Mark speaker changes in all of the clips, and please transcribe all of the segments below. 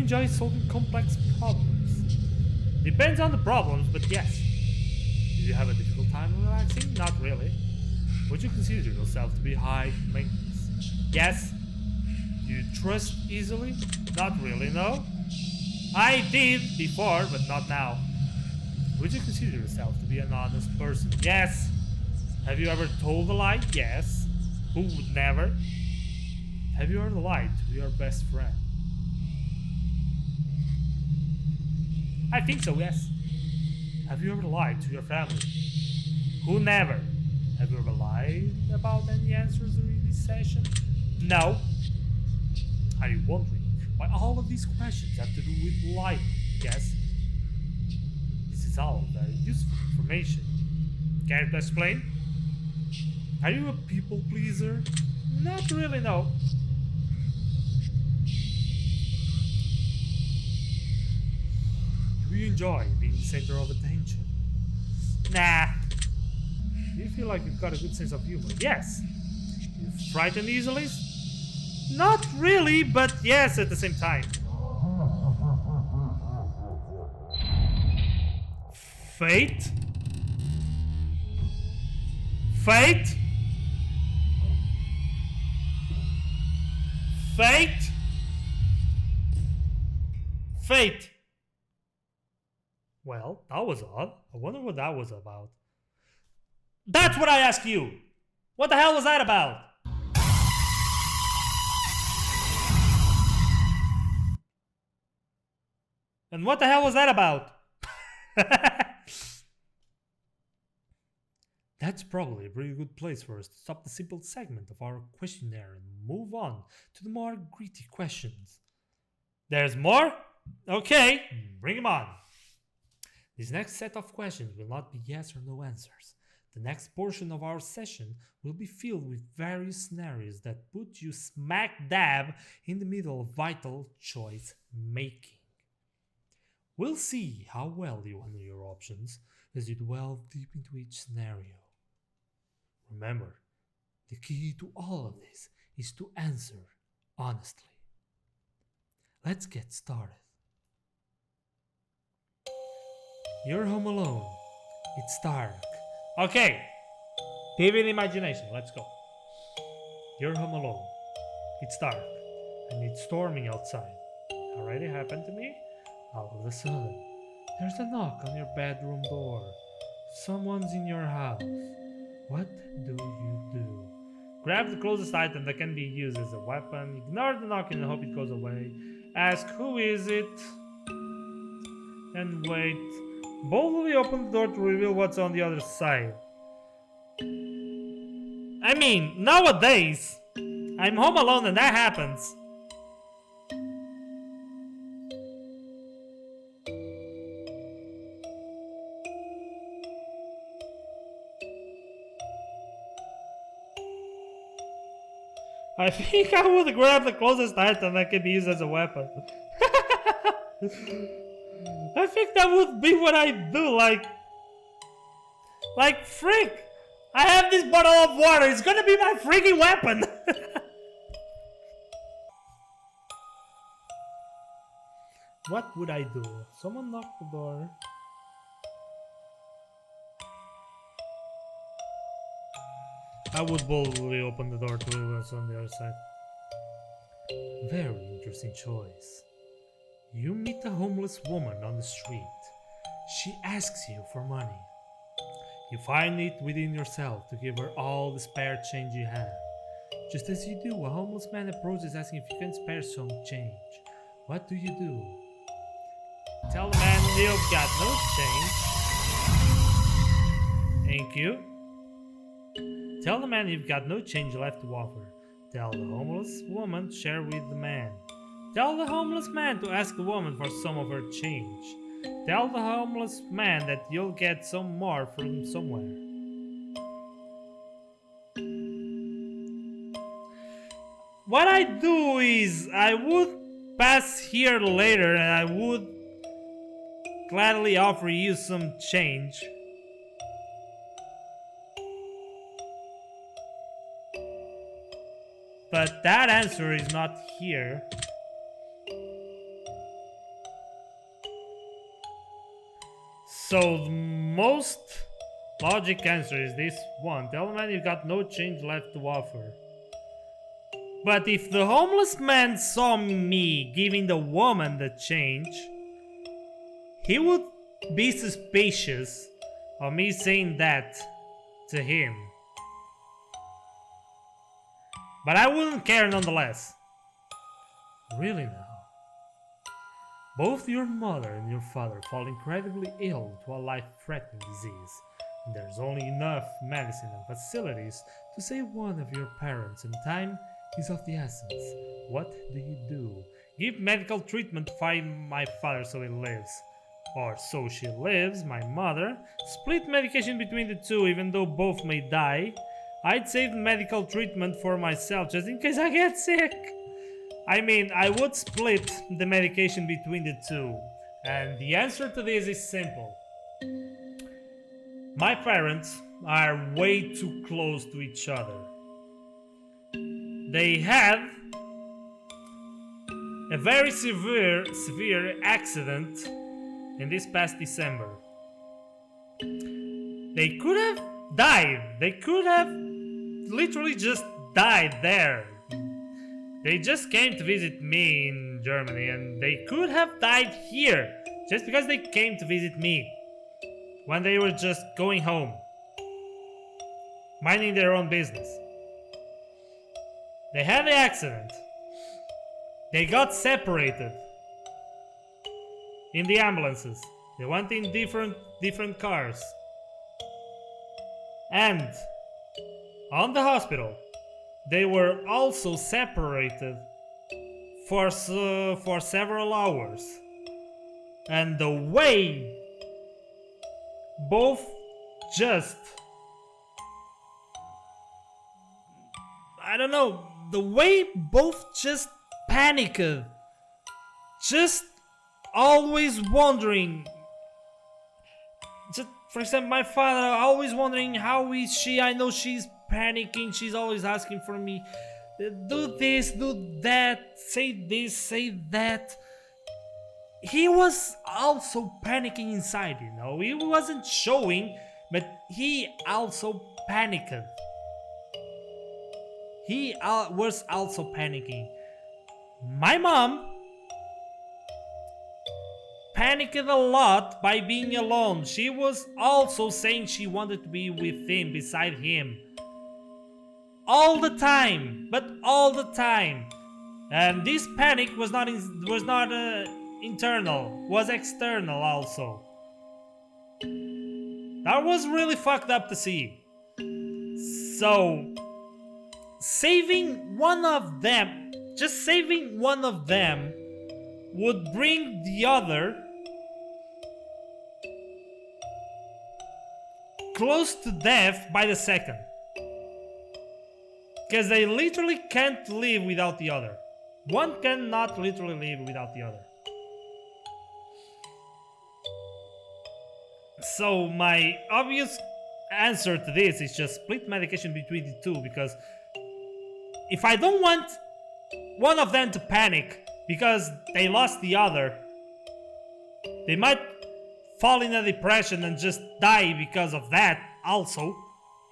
Speaker 1: enjoy solving complex problems? Depends on the problems, but yes. Do you have a difficult time relaxing? Not really. Would you consider yourself to be high maintenance? Yes. Do you trust easily? Not really, no. I did before, but not now. Would you consider yourself to be an honest person? Yes. Have you ever told a lie? Yes. Who would never? Have you ever lied to your best friend? I think so, yes. Have you ever lied to your family? Who never? Have you ever lied about any answers during this session? No. Are you wondering why all of these questions have to do with lying? Yes. This is all very useful information. Care to explain? Are you a people pleaser? Not really, no. Do you enjoy being the center of attention? Nah. Do you feel like you've got a good sense of humor? Yes. Do you frighten easily? Not really, but yes at the same time. Fate? Fate? Fate? Fate. Well, that was odd. I wonder what that was about. That's what I ask you! What the hell was that about? And what the hell was that about? That's probably a pretty good place for us to stop the simple segment of our questionnaire and move on to the more gritty questions. There's more? Okay, bring them on. This next set of questions will not be yes or no answers. The next portion of our session will be filled with various scenarios that put you smack dab in the middle of vital choice making. We'll see how well you handle your options as you delve deep into each scenario. Remember, the key to all of this is to answer honestly. Let's get started. You're home alone. It's dark. Okay, vivid imagination, let's go. You're home alone. It's dark, and it's storming outside. Already happened to me? All of a sudden, there's a knock on your bedroom door. Someone's in your house. What do you do? Grab the closest item that can be used as a weapon. Ignore the knock and hope it goes away. Ask who is it? And wait. Boldly open the door to reveal what's on the other side. I mean, nowadays, I'm home alone and that happens. I think I would grab the closest item that can be used as a weapon. I think that would be what I do, like frick! I have this bottle of water, it's gonna be my freaking weapon! What would I do? Someone knocked the door. I would boldly open the door to whoever's on the other side. Very interesting choice. You meet a homeless woman on the street. She asks you for money. You find it within yourself to give her all the spare change you have. Just as you do, a homeless man approaches asking if you can spare some change. What do you do? Tell the man you've got no change. Thank you. Tell the man you've got no change left to offer. Tell the homeless woman to share with the man. Tell the homeless man to ask the woman for some of her change. Tell the homeless man that you'll get some more from somewhere. What I do is I would pass here later and I would gladly offer you some change. But that answer is not here. So the most logic answer is this one. Tell the man you got no change left to offer. But if the homeless man saw me giving the woman the change, he would be suspicious of me saying that to him. But I wouldn't care nonetheless. Really now? Both your mother and your father fall incredibly ill to a life-threatening disease, and there's only enough medicine and facilities to save one of your parents, and time is of the essence. What do? Give medical treatment to find my father so he lives. Or so she lives, my mother. Split medication between the two, even though both may die. I'd save medical treatment for myself just in case I get sick. I mean, I would split the medication between the two. And the answer to this is simple. My parents are way too close to each other. They had a very severe accident in this past December. They could have died. They could have literally just died there. They just came to visit me in Germany, and they could have died here just because they came to visit me when they were just going home, minding their own business. They had the accident. They got separated in the ambulances. They went in different cars. And on the hospital, they were also separated for several hours. And the way both just, I don't know, the way both just panicked, just always wondering. Just, for example, my father always wondering, how is she? I know she's panicking. She's always asking for me, do this, do that, say this, say that. He was also panicking inside, you know. He wasn't showing, but he also panicked. He was also panicking. My mom panicked a lot by being alone. She was also saying she wanted to be with him, beside him. All the time, but all the time. And this panic was not internal, was external also. That was really fucked up to see. So, saving one of them, just saving one of them, would bring the other close to death by the second. Because they literally can't live without the other. One cannot literally live without the other. So my obvious answer to this is just split medication between the two, because if I don't want one of them to panic because they lost the other, they might fall in a depression and just die because of that also,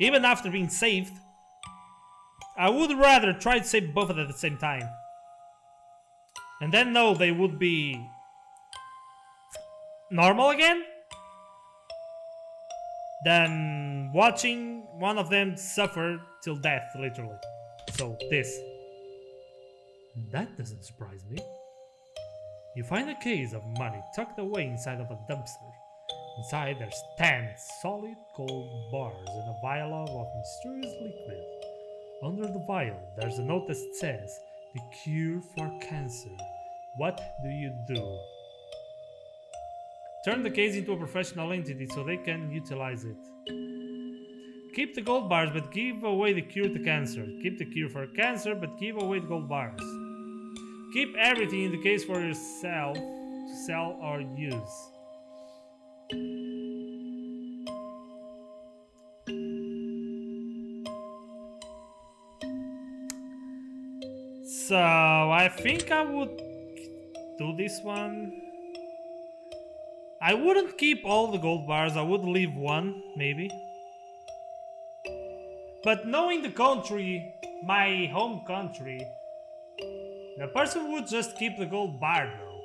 Speaker 1: even after being saved. I would rather try to save both of them at the same time. And then know they would be normal again, than watching one of them suffer till death, literally. So this. That doesn't surprise me. You find a case of money tucked away inside of a dumpster. Inside there's 10 solid gold bars and a vial of mysterious liquid. Under the vial there's a note that says, "The cure for cancer. What do you do?" Turn the case into a professional entity so they can utilize it. Keep the gold bars but give away the cure to cancer. Keep the cure for cancer but give away the gold bars. Keep everything in the case for yourself to sell or use. So I think I would do this one. I wouldn't keep all the gold bars, I would leave one, maybe. But knowing the country, my home country, the person would just keep the gold bar though.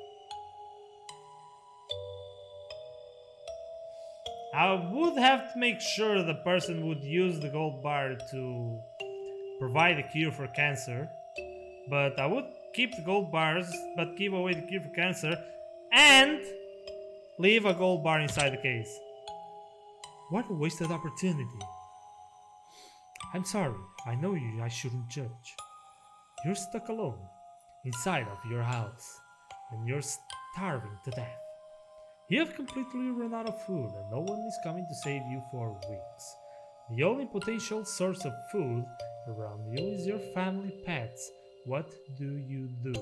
Speaker 1: I would have to make sure the person would use the gold bar to provide a cure for cancer. But I would keep the gold bars, but give away the cure for cancer, and leave a gold bar inside the case. What a wasted opportunity. I'm sorry, I know you, I shouldn't judge. You're stuck alone, inside of your house, and you're starving to death. You have completely run out of food, and no one is coming to save you for weeks. The only potential source of food around you is your family pets. What do you do?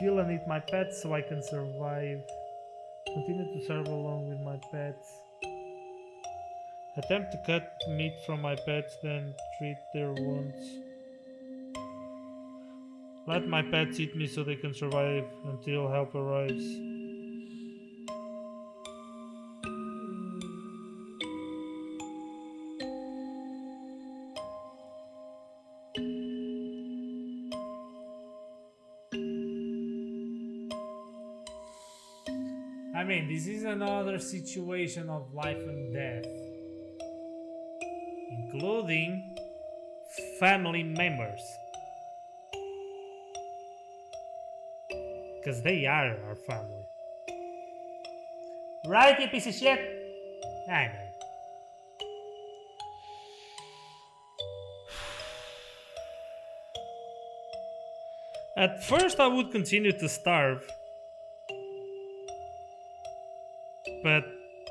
Speaker 1: Kill and eat my pets so I can survive. Continue to serve along with my pets. Attempt to cut meat from my pets, then treat their wounds. Let my pets eat me so they can survive until help arrives. I mean, this is another situation of life and death, including family members. Because they are our family. Right, you piece of shit? I know. At first I would continue to starve. But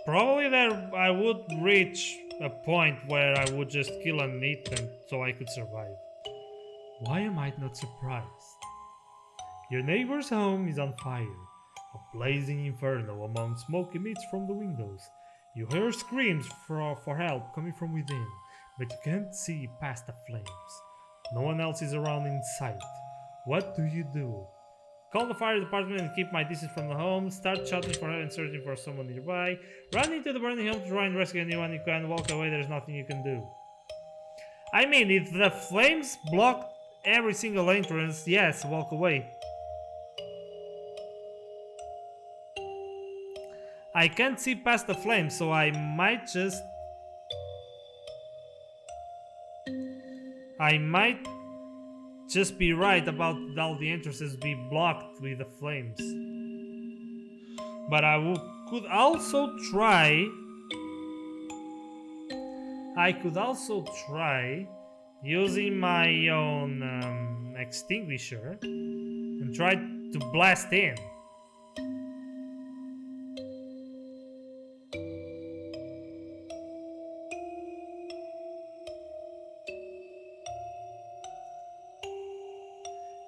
Speaker 1: probably there I would reach a point where I would just kill and eat them so I could survive. Why am I not surprised? Your neighbor's home is on fire, a blazing inferno among smoke emits from the windows. You hear screams for help coming from within, but you can't see past the flames. No one else is around in sight. What do you do? Call the fire department and keep my distance from the home. Start shouting for help and searching for someone nearby. Run into the burning home to try and rescue anyone you can. Walk away, there's nothing you can do. I mean, if the flames block every single entrance, yes, walk away. I can't see past the flames, so I might just be right about all the entrances be blocked with the flames. But could also try using my own extinguisher and try to blast in.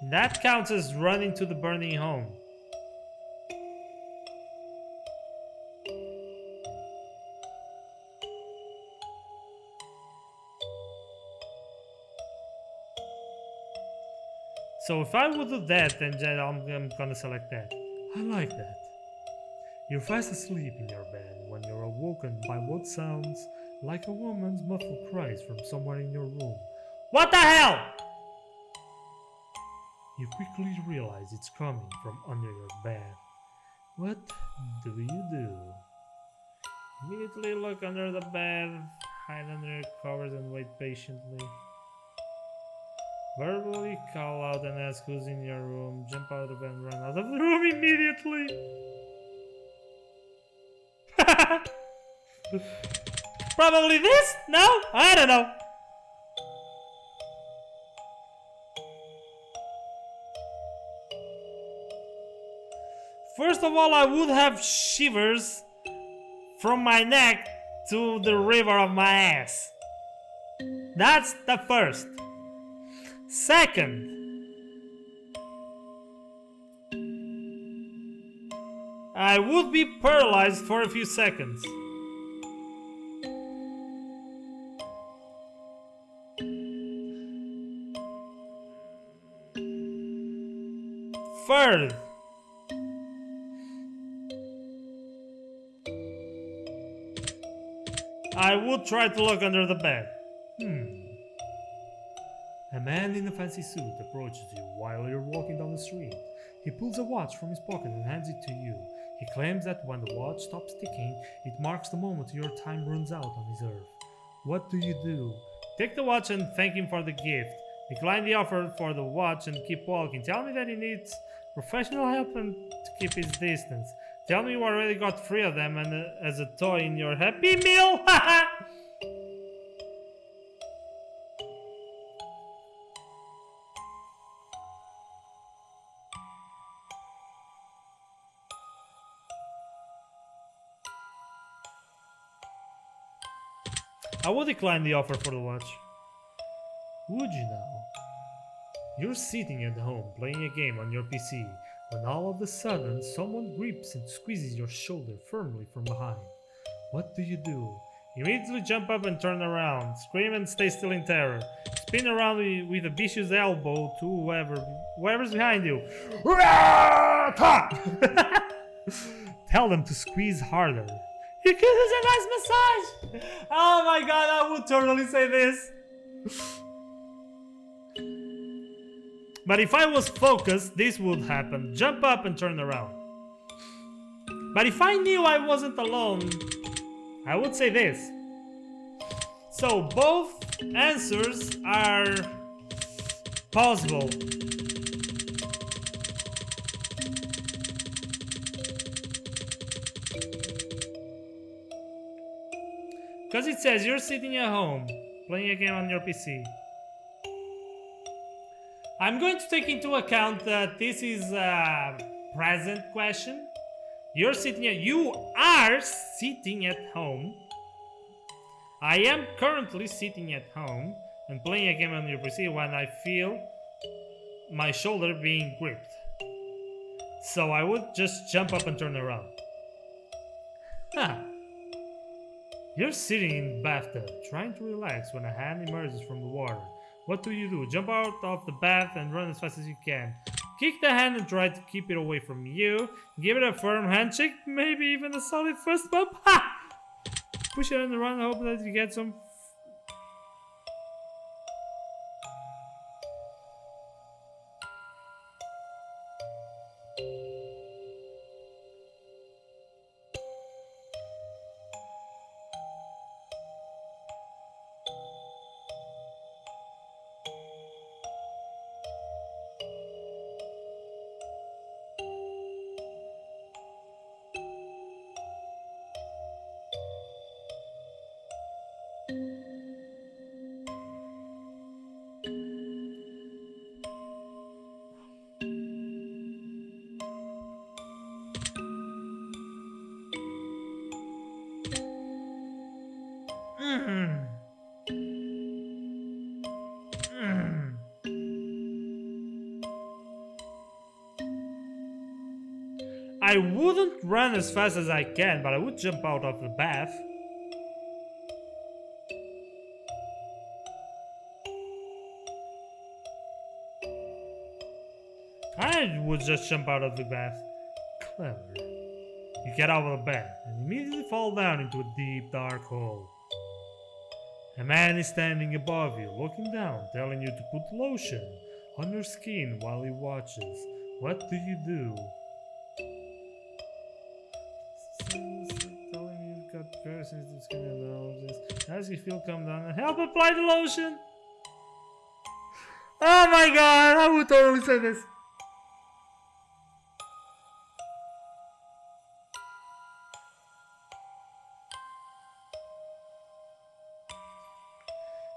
Speaker 1: That counts as running to the burning home. So if I would do that, then I'm gonna select that. I like that. You're fast asleep in your bed when you're awoken by what sounds like a woman's muffled cries from somewhere in your room. What the hell? You quickly realize it's coming from under your bed. What do you do? Immediately look under the bed, hide under your covers and wait patiently. Verbally call out and ask who's in your room. Jump out of bed and run out of the room immediately. Probably this? No? I don't know. First of all, I would have shivers from my neck to the river of my ass. That's the first. Second, I would be paralyzed for a few seconds. Third, I would try to look under the bed. A man in a fancy suit approaches you while you're walking down the street. He pulls a watch from his pocket and hands it to you. He claims that when the watch stops ticking, it marks the moment your time runs out on this earth. What do you do? Take the watch and thank him for the gift. Decline the offer for the watch and keep walking. Tell me that he needs professional help and to keep his distance. Tell me you already got 3 of them and as a toy in your Happy Meal. I would decline the offer for the watch. Would you now? You're sitting at home playing a game on your PC when all of a sudden someone grips and squeezes your shoulder firmly from behind. What do? Immediately jump up and turn around. Scream and stay still in terror. Spin around with a vicious elbow to whoever's behind you. Tell them to squeeze harder. You could use a nice massage! Oh my god, I would totally say this. But if I was focused, this would happen. Jump up and turn around. But if I knew I wasn't alone, I would say this. So both answers are possible. Because it says you're sitting at home, playing a game on your PC. I'm going to take into account that this is a present question. You are sitting at home. I am currently sitting at home and playing a game on your PC when I feel my shoulder being gripped. So I would just jump up and turn around. You're sitting in the bathtub, trying to relax when a hand emerges from the water. What do? Jump out of the bath and run as fast as you can. Kick the hand and try to keep it away from you. Give it a firm handshake, maybe even a solid fist bump. Push it and run, hope that you get some. I wouldn't run as fast as I can, but I would jump out of the bath. I would just jump out of the bath. Clever. You get out of the bed and immediately fall down into a deep, dark hole. A man is standing above you, looking down, telling you to put lotion on your skin while he watches. What do? Telling you you've got very sensitive skin allergies. As you feel calm down and help apply the lotion. Oh my god, I would totally say this.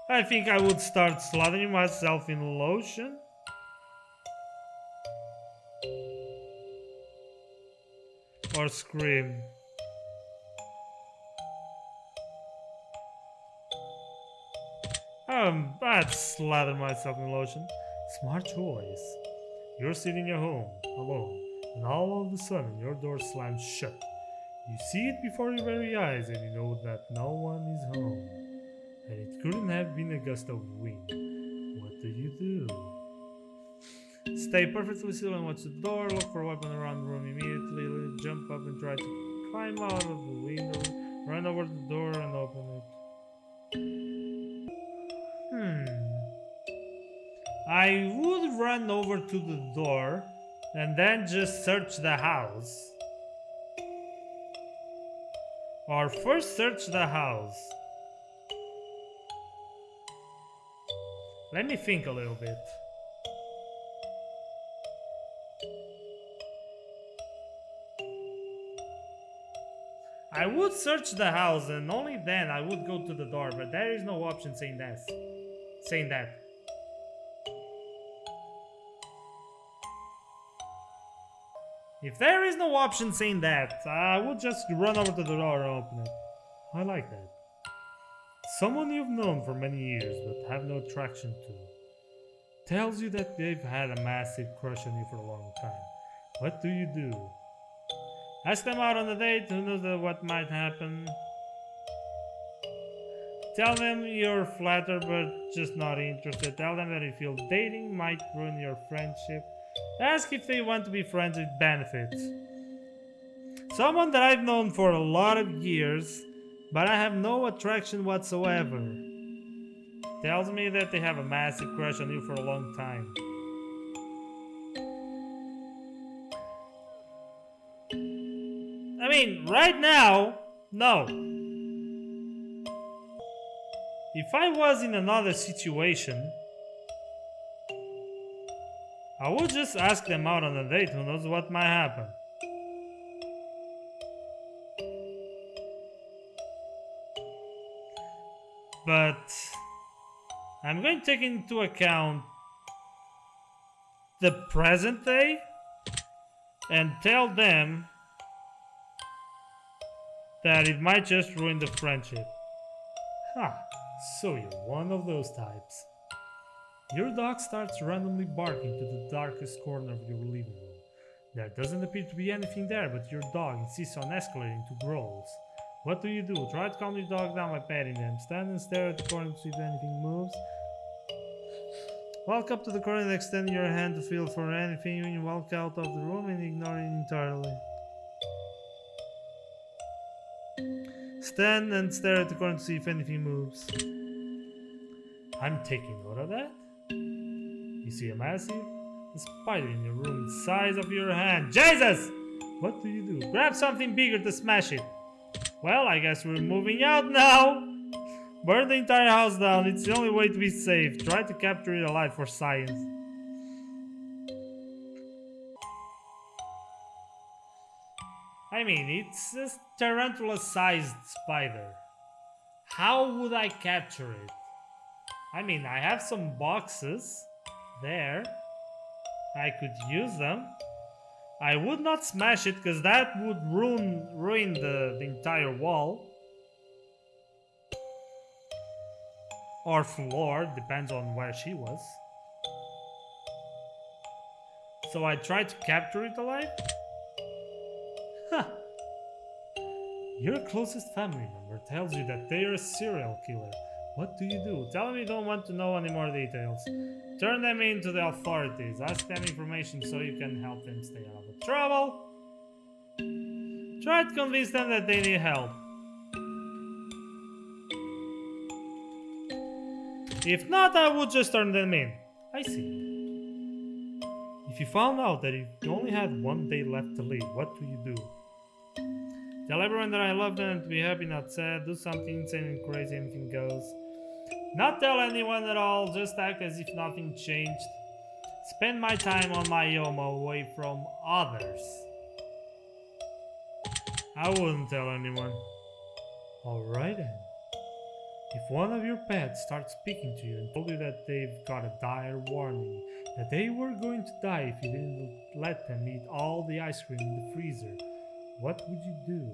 Speaker 1: I think I would start slathering myself in lotion. Or scream. I'd slather myself in lotion. Smart choice. You're sitting at home, alone, and all of a sudden your door slams shut. You see it before your very eyes and you know that no one is home. And it couldn't have been a gust of wind. What do? Stay perfectly still and watch the door. Look for a weapon around the room immediately. Jump up and try to climb out of the window. Run over the door and open it. I would run over to the door and then just search the house. Or first search the house. Let me think a little bit. I would search the house and only then I would go to the door, but there is no option saying that. If there is no option saying that, I would just run over to the door and open it. I like that. Someone you've known for many years but have no attraction to tells you that they've had a massive crush on you for a long time. What do you do? Ask them out on a date, who knows what might happen. Tell them you're flattered but just not interested. Tell them that you feel dating might ruin your friendship. Ask if they want to be friends with benefits. Someone that I've known for a lot of years, but I have no attraction whatsoever, tells me that they have a massive crush on you for a long time. I mean, right now, no. If I was in another situation, I would just ask them out on a date, who knows what might happen. But I'm going to take into account the present day and tell them that it might just ruin the friendship. So you're one of those types. Your dog starts randomly barking to the darkest corner of your living room. There doesn't appear to be anything there, but your dog insists on escalating to growls. What do? Try to calm your dog down by petting them. Stand and stare at the corner to see if anything moves. Walk up to the corner and extend your hand to feel for anything when you walk out of the room and ignore it entirely. Stand and stare at the corner to see if anything moves. I'm taking note of that. You see a massive spider in your room the size of your hand. Jesus! What do? Grab something bigger to smash it. Well, I guess we're moving out now. Burn the entire house down. It's the only way to be safe. Try to capture it alive for science. I mean, it's a tarantula-sized spider. How would I capture it? I mean, I have some boxes there. I could use them. I would not smash it because that would ruin the entire wall. Or floor, depends on where she was. So I tried to capture it alive? Your closest family member tells you that they are a serial killer. What do? Tell them you don't want to know any more details. Turn them into the authorities. Ask them information so you can help them stay out of trouble. Try to convince them that they need help. If not, I would just turn them in. I see. If you found out that you only had one day left to live, what do? Tell everyone that I love them and to be happy, not sad. Do something insane and crazy, anything goes. Not tell anyone at all, just act as if nothing changed. Spend my time on my own away from others. I wouldn't tell anyone. Alright then. If one of your pets starts speaking to you and told you that they've got a dire warning, that they were going to die if you didn't let them eat all the ice cream in the freezer, what would you do?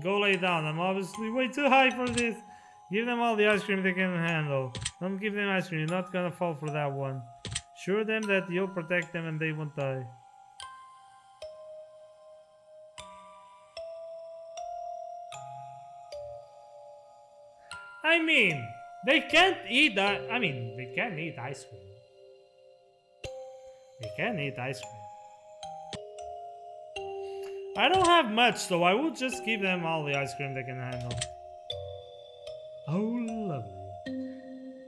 Speaker 1: Go lay down. I'm obviously way too high for this. Give them all the ice cream they can handle. Don't give them ice cream. You're not gonna fall for that one. Assure them that you'll protect them and they won't die. I mean, They can't eat that. I mean, they can eat ice cream. They can eat ice cream. I don't have much, so I would just give them all the ice cream they can handle. Oh, lovely.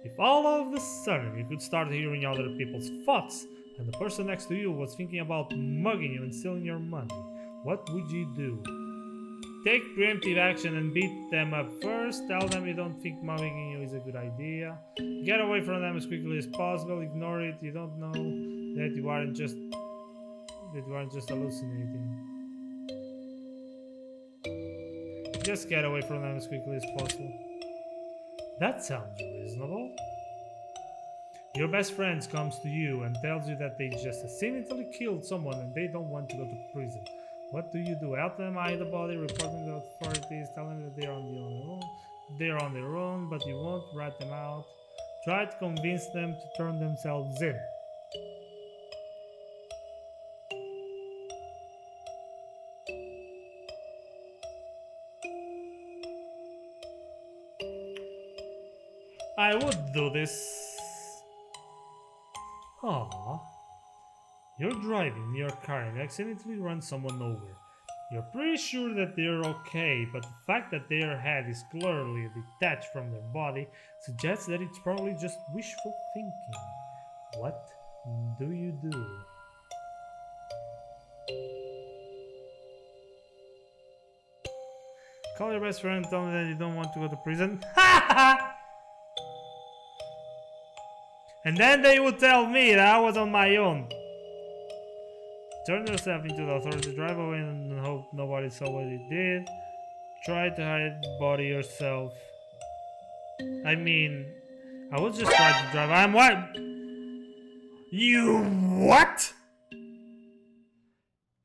Speaker 1: If all of a sudden you could start hearing other people's thoughts and the person next to you was thinking about mugging you and stealing your money, what would you do? Take preemptive action and beat them up first. Tell them you don't think mugging you is a good idea. Get away from them as quickly as possible. Ignore it. You don't know that you aren't just hallucinating. Just get away from them as quickly as possible. That sounds reasonable. Your best friend comes to you and tells you that they just accidentally killed someone and they don't want to go to prison. What do you do? Help them hide the body, report them to authorities, tell them that they're on their own, but you won't rat them out. Try to convince them to turn themselves in. I would do this. Aww. You're driving your car and accidentally run someone over. You're pretty sure that they're okay, but the fact that their head is clearly detached from their body suggests that it's probably just wishful thinking. What do you do? Call your best friend, tell them that you don't want to go to prison. And then they would tell me that I was on my own. Turn yourself into the authorities, drive away and hope nobody saw what you did. Try to hide the body yourself. I mean, I would just try to drive. I'm what? You what?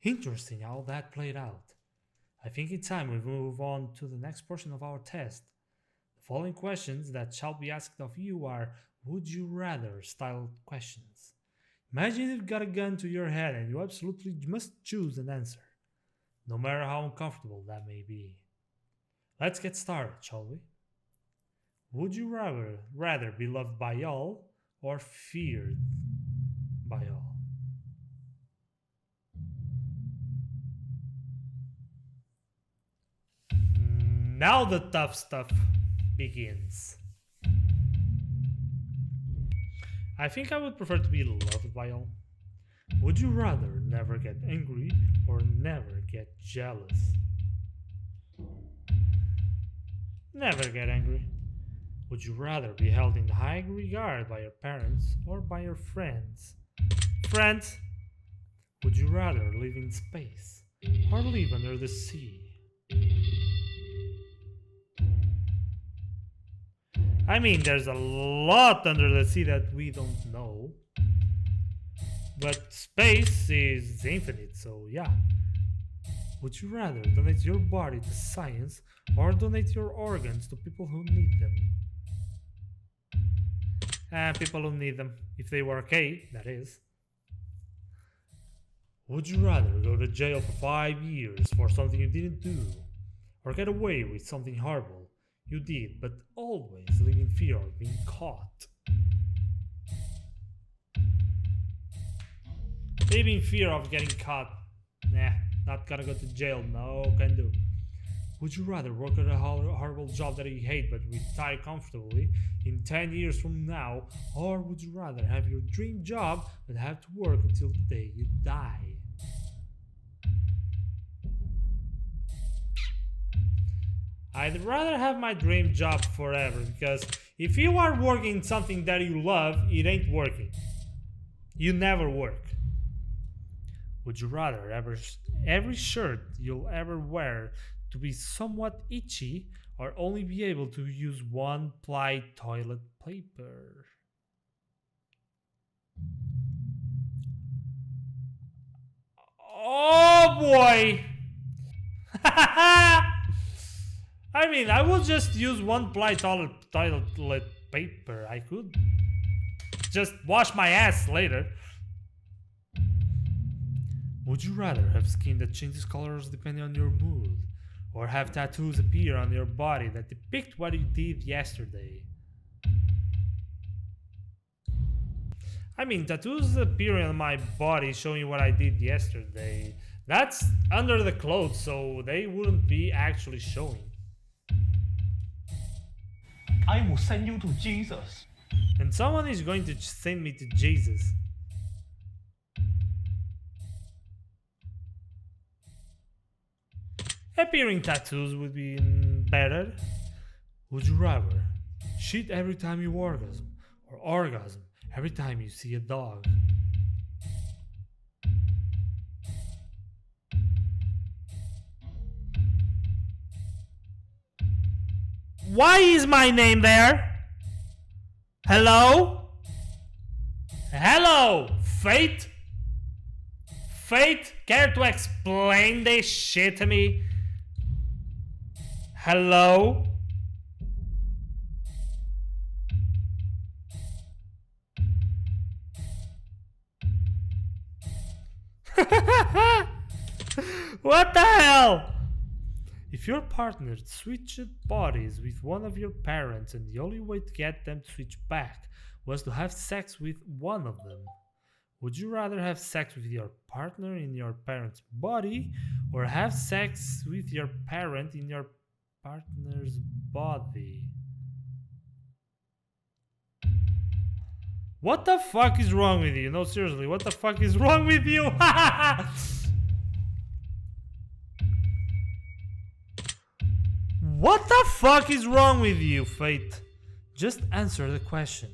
Speaker 1: Interesting how that played out. I think it's time we move on to the next portion of our test. The following questions that shall be asked of you are would you rather style questions. Imagine you've got a gun to your head and you absolutely must choose an answer, no matter how uncomfortable that may be. Let's get started, shall we? Would you rather be loved by all or feared by all? Now the tough stuff begins. I think I would prefer to be loved by all. Would you rather never get angry or never get jealous? Never get angry. Would you rather be held in high regard by your parents or by your friends? Friends, would you rather live in space or live under the sea? I mean, there's a lot under the sea that we don't know. But space is infinite, so yeah. Would you rather donate your body to science or donate your organs to people who need them? People who need them, if they were okay, that is. Would you rather go to jail for 5 years for something you didn't do? Or get away with something horrible you did, but always live in fear of being caught? Live in fear of getting caught. Nah, not gonna go to jail. No, can do. Would you rather work at a horrible job that you hate but retire comfortably in 10 years from now? Or would you rather have your dream job but have to work until the day you die? I'd rather have my dream job forever, because if you are working something that you love, it ain't working. You never work. Would you rather every shirt you'll ever wear to be somewhat itchy, or only be able to use one-ply toilet paper? Oh boy! I mean, I will just use one-ply toilet paper. I could just wash my ass later. Would you rather have skin that changes colors depending on your mood, or have tattoos appear on your body that depict what you did yesterday? I mean, tattoos appearing on my body showing what I did yesterday. That's under the clothes, so they wouldn't be actually showing.
Speaker 2: I will send you to Jesus.
Speaker 1: And someone is going to send me to Jesus. Appearing tattoos would be better. Would you rather shit every time you orgasm, or orgasm every time you see a dog? Why is my name there? Hello? Hello, Fate? Fate, care to explain this shit to me? Hello? What the hell? If your partner switched bodies with one of your parents and the only way to get them to switch back was to have sex with one of them, would you rather have sex with your partner in your parent's body or have sex with your parent in your partner's body? What the fuck is wrong with you? No, seriously, what the fuck is wrong with you? What the fuck is wrong with you, Fate? Just answer the question.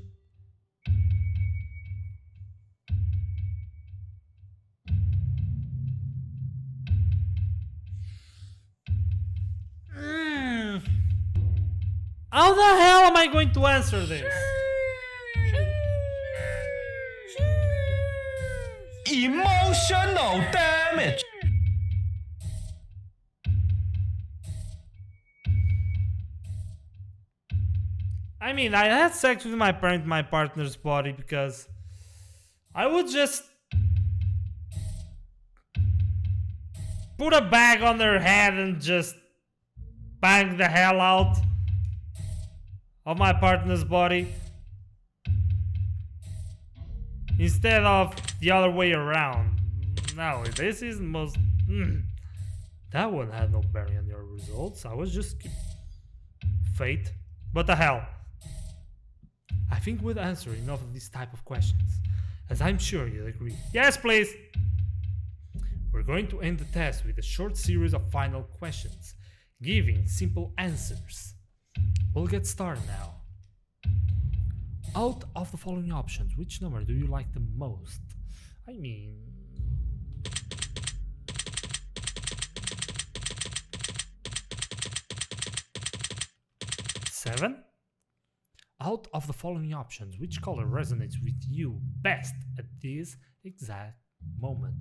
Speaker 1: How the hell am I going to answer this?
Speaker 2: Emotional damage.
Speaker 1: I mean, I had sex with my parent, my partner's body, because I would just put a bag on their head and just bang the hell out of my partner's body instead of the other way around. No, this is most... That one had no bearing on your results. I was just... Fate. What the hell? I think we've answered enough of these type of questions, as I'm sure you'll agree. Yes, please! We're going to end the test with a short series of final questions, giving simple answers. We'll get started now. Out of the following options, which number do you like the most? I mean... 7? Out of the following options, which color resonates with you best at this exact moment?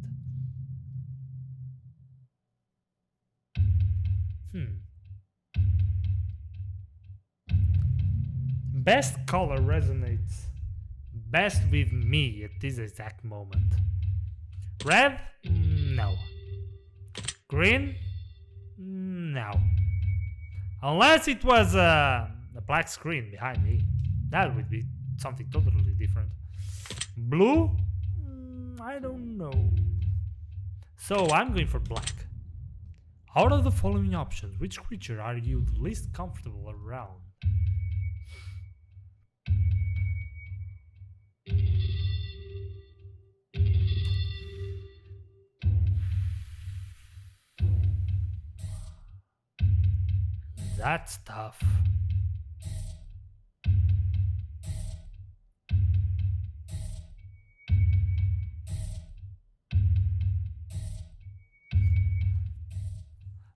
Speaker 1: Best color resonates best with me at this exact moment. Red? No. Green? No. Unless it was a black screen behind me. That would be something totally different. Blue? I don't know. So I'm going for black. Out of the following options, which creature are you the least comfortable around? That's tough.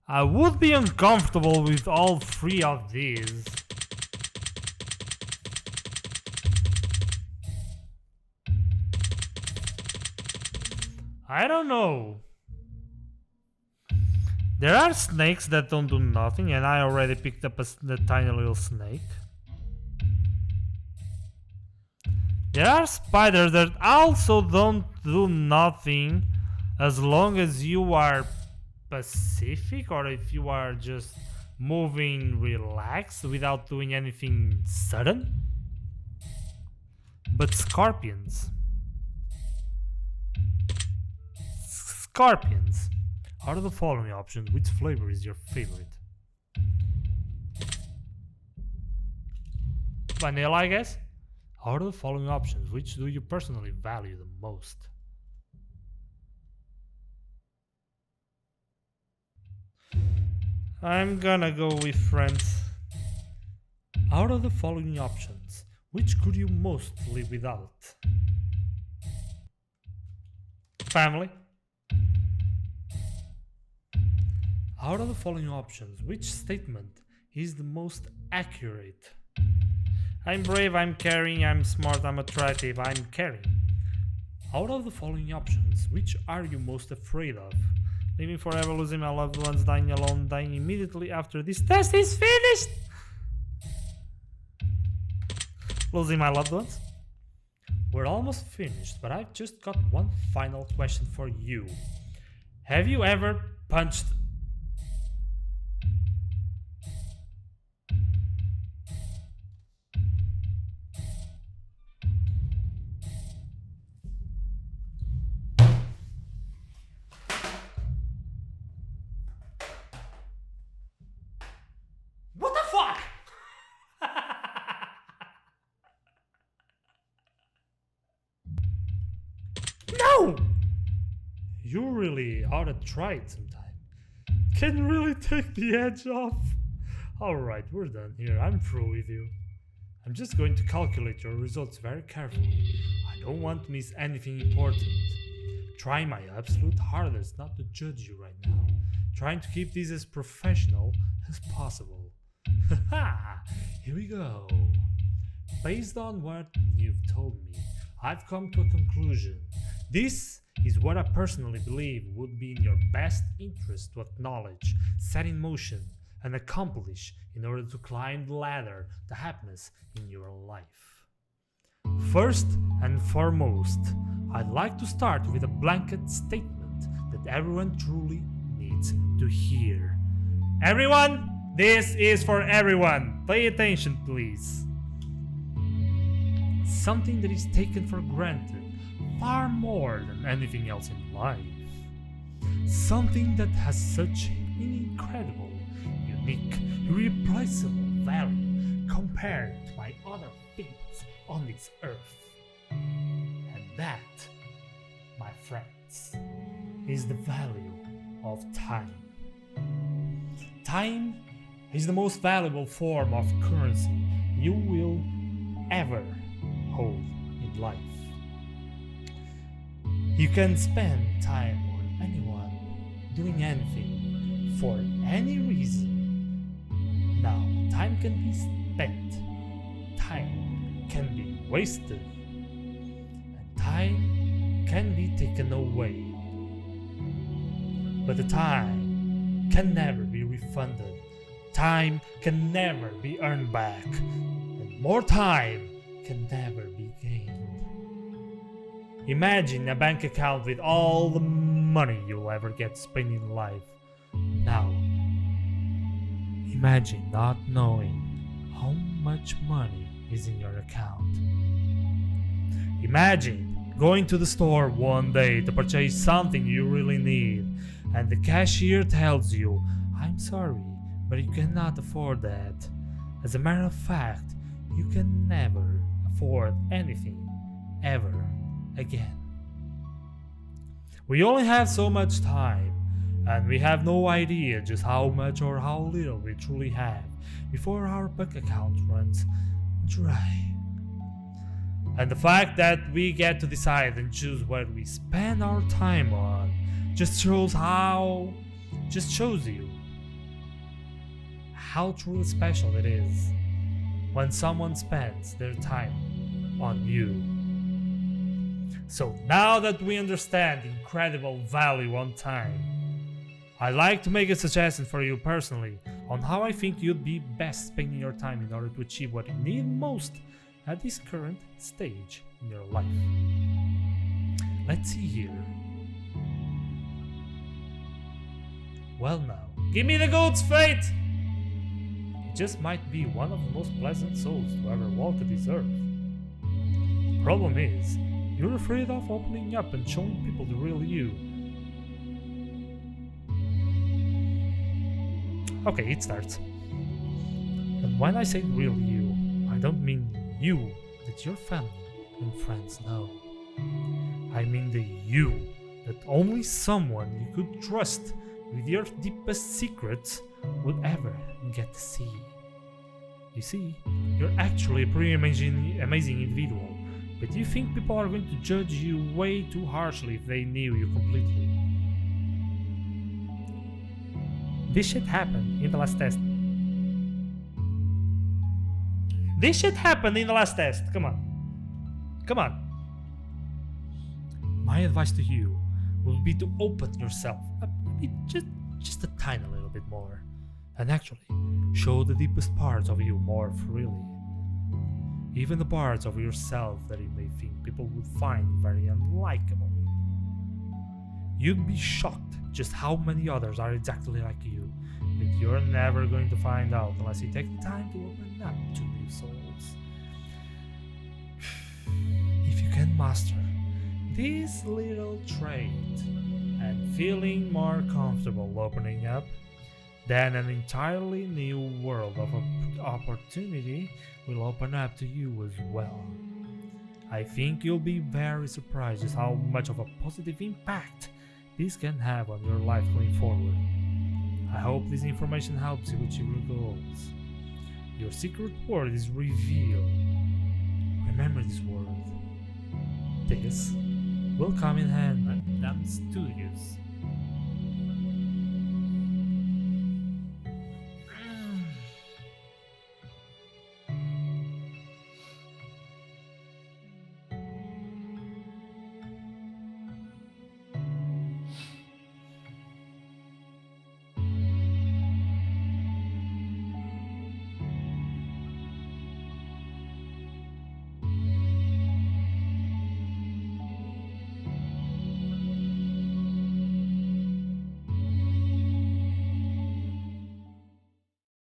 Speaker 1: I would be uncomfortable with all three of these. I don't know. There are snakes that don't do nothing, and I already picked up the tiny little snake. There are spiders that also don't do nothing as long as you are pacific, or if you are just moving relaxed without doing anything sudden. But scorpions, Scorpions. Out of the following options, which flavor is your favorite? Vanilla, I guess? Out of the following options, which do you personally value the most? I'm gonna go with friends. Out of the following options, which could you most live without? Family. Out of the following options, which statement is the most accurate? I'm brave, I'm caring, I'm smart, I'm attractive, I'm caring. Out of the following options, which are you most afraid of? Living forever, losing my loved ones, dying alone, dying immediately after this test is finished! Losing my loved ones? We're almost finished, but I've just got one final question for you. Have you ever punched... What the fuck? No! You really ought to try it sometime. Can really take the edge off. Alright, we're done here. I'm through with you. I'm just going to calculate your results very carefully. I don't want to miss anything important. Trying my absolute hardest not to judge you right now. Trying to keep this as professional as possible. Haha! Here we go. Based on what you've told me, I've come to a conclusion. This is what I personally believe would be in your best interest to acknowledge, set in motion, and accomplish in order to climb the ladder to happiness in your life. First and foremost, I'd like to start with a blanket statement that everyone truly needs to hear. Everyone, this is for everyone. Pay attention, please. Something that is taken for granted far more than anything else in life. Something that has such an incredible, unique, irreplaceable value compared to my other things on this earth. And that, my friends, is the value of time. Time is the most valuable form of currency you will ever hold in life. You can spend time on anyone, doing anything, for any reason. Now, time can be spent, time can be wasted, and time can be taken away. But the time can never be refunded. Time can never be earned back, and more time can never be gained. Imagine a bank account with all the money you'll ever get spent in life. Now, imagine not knowing how much money is in your account. Imagine going to the store one day to purchase something you really need, and the cashier tells you, "I'm sorry, but you cannot afford that." As a matter of fact, you can never afford anything, ever again. We only have so much time, and we have no idea just how much or how little we truly have before our bank account runs dry. And the fact that we get to decide and choose what we spend our time on just shows you how truly special it is when someone spends their time on you. So now that we understand the incredible value on time, I'd like to make a suggestion for you personally on how I think you'd be best spending your time in order to achieve what you need most at this current stage in your life. Let's see here. Well now, give me the goat's fate! He just might be one of the most pleasant souls to ever walk this earth. Problem is, you're afraid of opening up and showing people the real you. Okay, it starts. And when I say real you, I don't mean you that your family and friends know. I mean the you that only someone you could trust with your deepest secrets would ever get to see. You see, you're actually a pretty amazing individual, but you think people are going to judge you way too harshly if they knew you completely. This shit happened in the last test. This shit happened in the last test. Come on. Come on. My advice to you would be to open yourself up just a tiny little bit more, and actually show the deepest parts of you more freely. Even the parts of yourself that you may think people would find very unlikable. You'd be shocked just how many others are exactly like you, but you're never going to find out unless you take the time to open up to new souls. If you can master this little trait and feeling more comfortable opening up, then an entirely new world of opportunity will open up to you as well. I think you'll be very surprised just how much of a positive impact this can have on your life going forward. I hope this information helps you with your goals. Your secret word is reveal. Remember this word. This will come in hand at Studios.